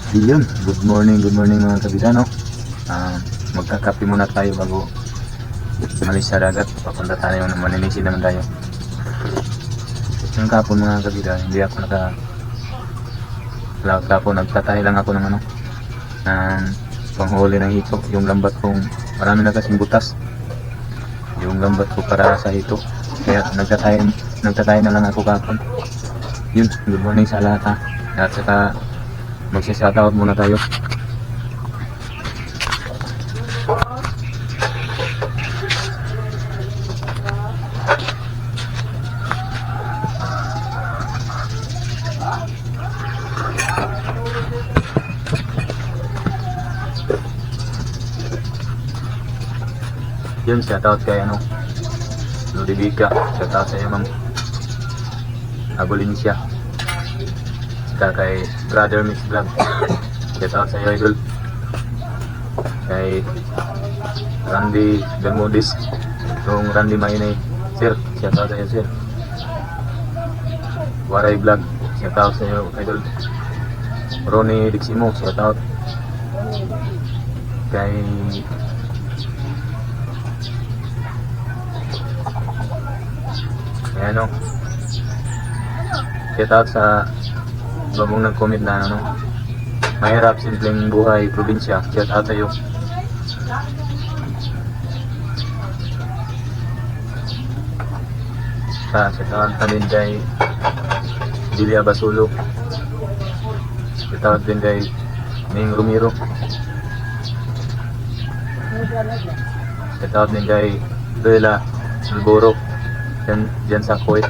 Yun, good morning mga kabidano. Magkakape muna tayo bago umalis sa dagat. Papunta tayo, maninisid naman tayo. Yung kapon mga kabidano, hindi ako kapon nagtatahi lang ako ng panghuli ng hito. Yung lambat kong marami na kasing butas. Yung lambat ko para sa hito. Kaya nagtatahi na lang ako kapon. Yun, good morning sa lahat ha. At saka magsa-shoutout muna tayo. Yun, shoutout kay Ludibica. Shoutout sa iyo, Ma'am Abolincia. Saka kay Brother Mix Vlog. Shoutout sa iyo, idol. Kay Randy Bermudis. Yung Randy Mainay. Sir, shoutout sa iyo, sir. Waray Vlog. Shoutout sa iyo, idol. Ronnie Diximo. Shoutout. Kay shoutout sa babong nag-comment na mahirap simpleng buhay probinsya. Shoutout sa iyo. Shoutout pa din kay Julia Basulo. Shoutout din kay Ming Romero. Shoutout din kay Bella Alboro dyan sa Kuwait.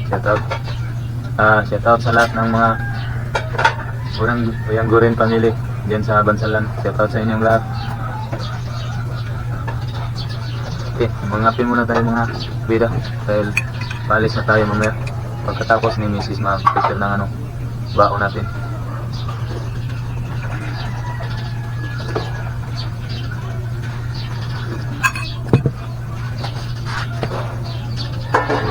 Shoutout sa lahat ng mga Uyang Gurin family dyan sa Bansalan. Shoutout sa inyong lahat. Okay, mangapin muna tayo mga bida dahil palis na tayo mamaya pagkatapos ni Mrs. mag-prepare ng baon natin.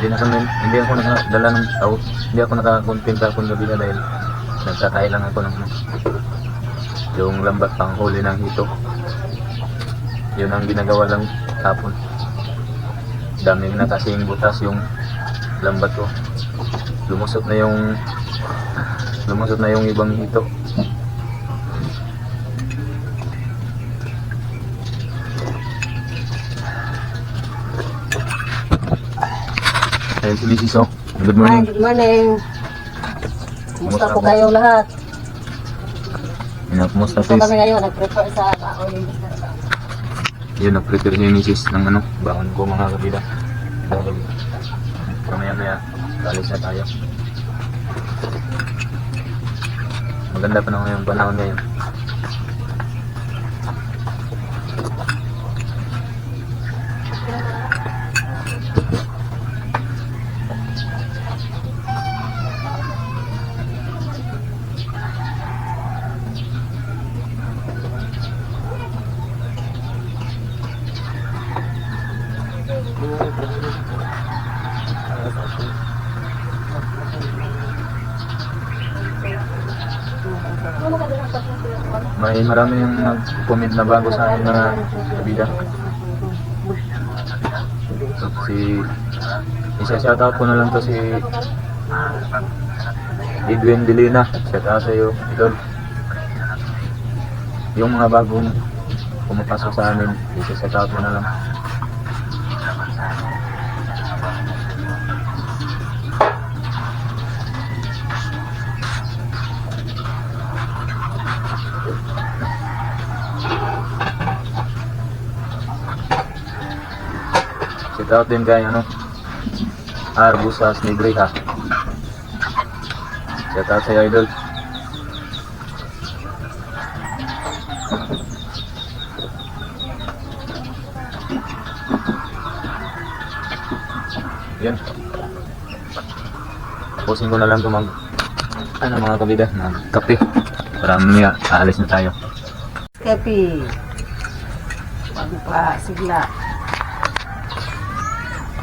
Hindi ako nakadala ng tao. Hindi ako nakakontenta kung gabi na dahil nagtatay lang ako ng yung lambat pang huli ng hito. Yun ang ginagawa lang tapon. Dami na kasing butas yung lambat ko. Lumusot na yung ibang hito. Ayun si Mrs. Good morning. Good morning. Kumusta po kayo lahat? Kumusta Kumusta sis? kami ngayon? Nag-prepare sa baon. Yun, nag-prepare si Mrs. ng baon ko mga kabila. Dahil mamaya alis na tayo. Maganda pa naman yung panahon ngayon. Marami yung nag-comment na bago sa akin mga kabida. Isa-shoutout ko na lang to si Edwin Delina. Shoutout sa iyo, idol. Yung mga bagong pumapasok sa amin, isa-shoutout ko na lang. Shoutout din kay Arbusas Negrita. Shoutout sa iyo, idol. Yan. Tapusin ko na lang ito mga kabida, kape. Para mamaya aalis na tayo. Kapi. Bago pa, sigla.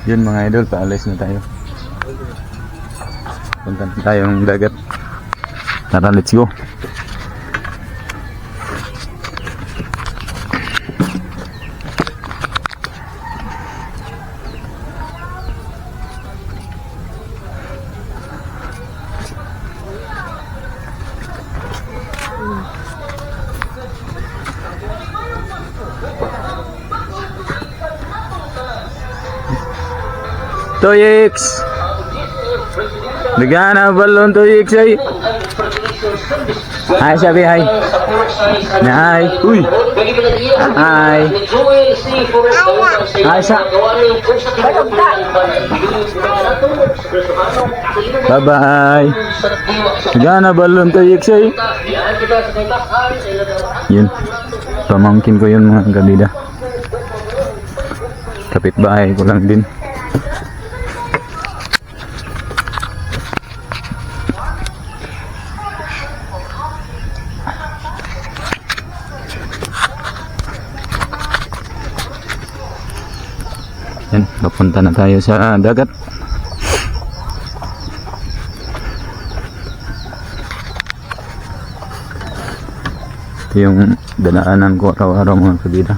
Yun mga idol, paalis na tayo. Punta na tayo ng dagat. Tara, let's go. Toyix. Nagana balon Toyix ay. Hi, sabi hi. Hi. Uy. Hi. Hi sa. Bye bye. Nagana balon Toyix ay. Yun. Pamangkin ko yun mga kabida. Kapitbahay ko lang din. Yan, papunta na tayo sa dagat. Ito yung dadaanan ko araw-araw mga kabida.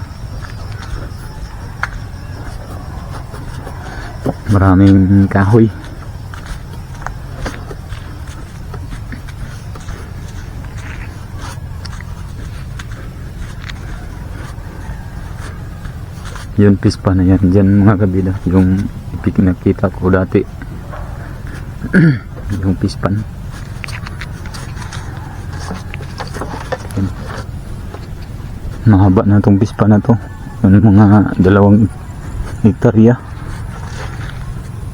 Maraming kahoy. Yun, pispa na yan dyan mga kabida. Yung nakita ko dati. Yung pispan. Yun. Mahaba na itong pispa na to. Yung mga 2 hektarya.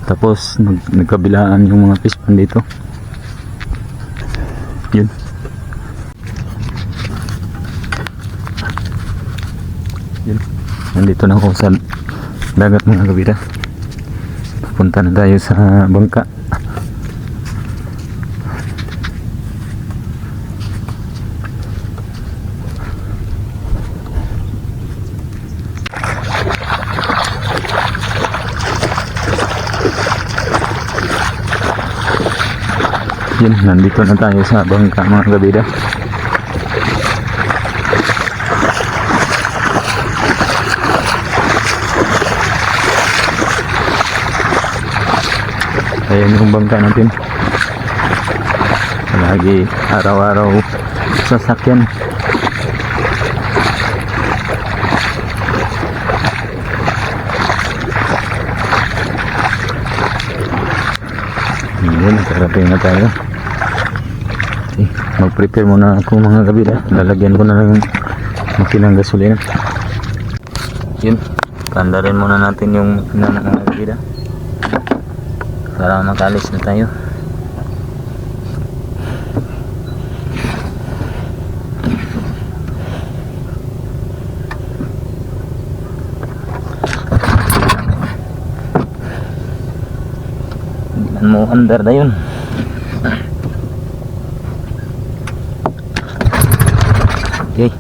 Tapos nagkabilaan yung mga pispan dito. Yun. Yun. Nandito na ako sa dagat mga kabida. Punta na tayo sa bangka. Yun, nandito na tayo sa bangka mga kabida. Ayan yung bangka natin. Lagi araw-araw sasakyan. Ayan, nakarating na tayo. Okay, mag-prepare muna ako mga kabila. Lalagyan ko na lang yung makinang gasolina. Yun, tanda rin muna natin yung makina ng mga kabila para makalis na tayo. Tignan mo, andar na yun. Okay.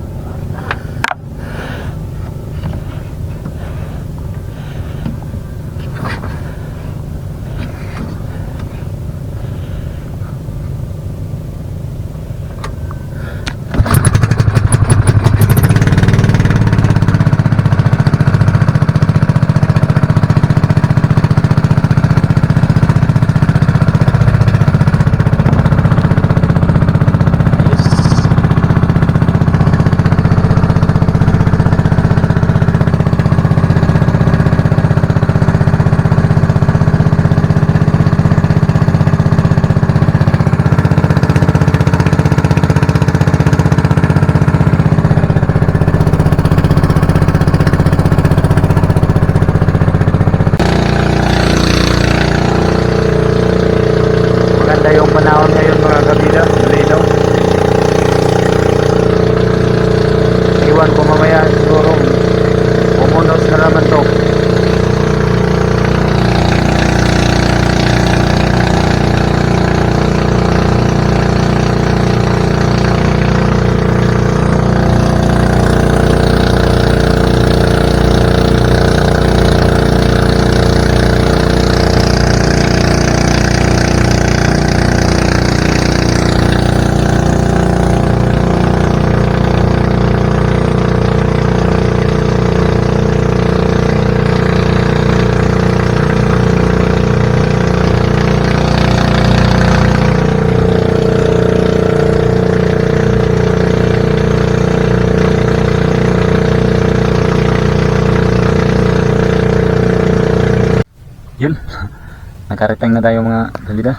nakareteng na tayo mga kabida.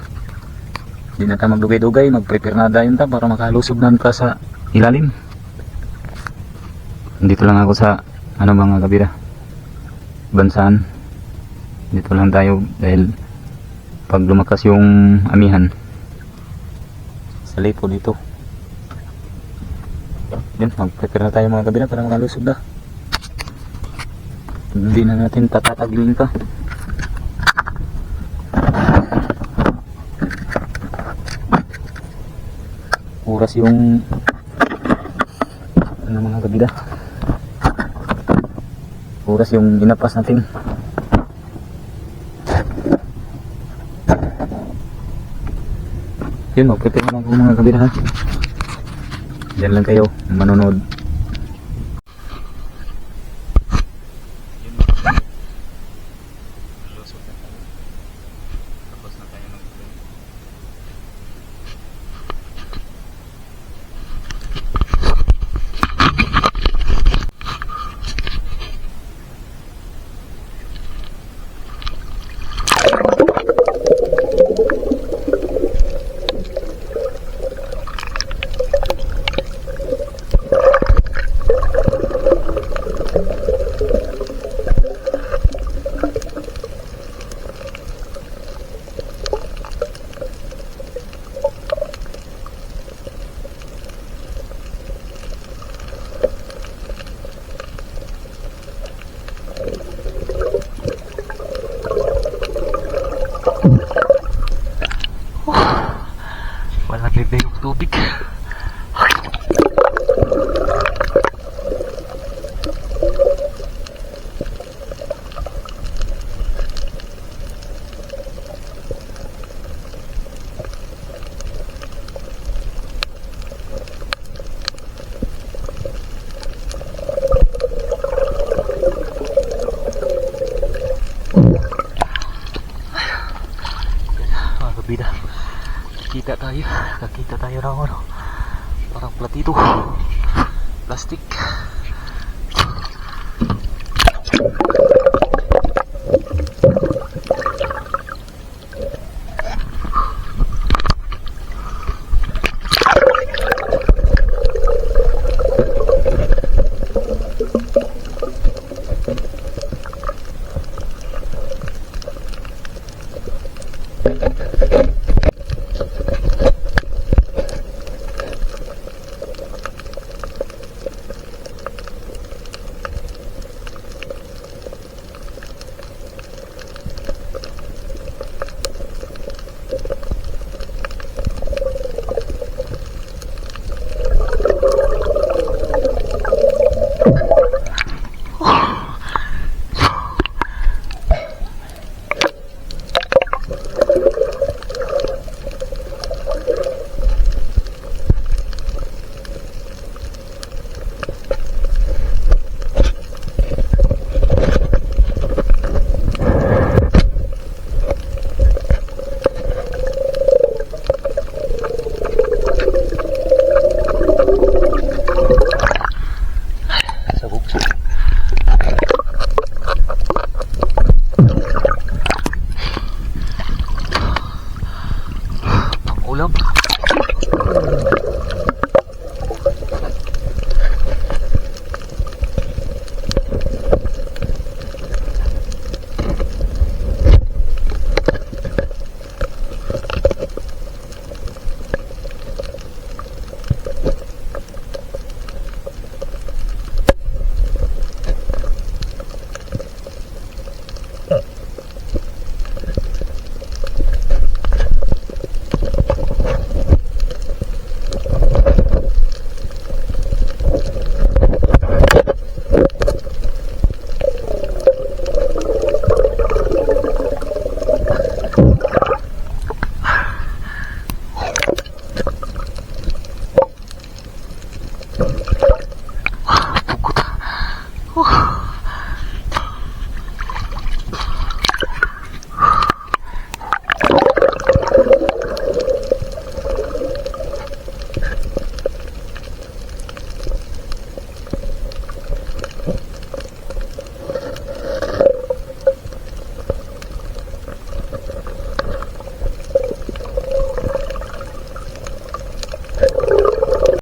Hindi na tayo magdugay-dugay, mag-prepare na tayo ta para makalusog na ta sa ilalim. Dito lang ako sa mga kabida, bansaan. Dito lang tayo dahil pag lumakas yung amihan sa lipo dito. Yan, mag-prepare na tayo mga kabida para makalusog na. Hindi na natin tatatagilin pa. Oras yung mga kabida. Oras yung ginapas natin. Yun, mag-prepare na ako mga kabida ha. Diyan lang kayo manonood. Walang bibig tubig. Mga kabida, kakita tayo ng parang platito, plastic.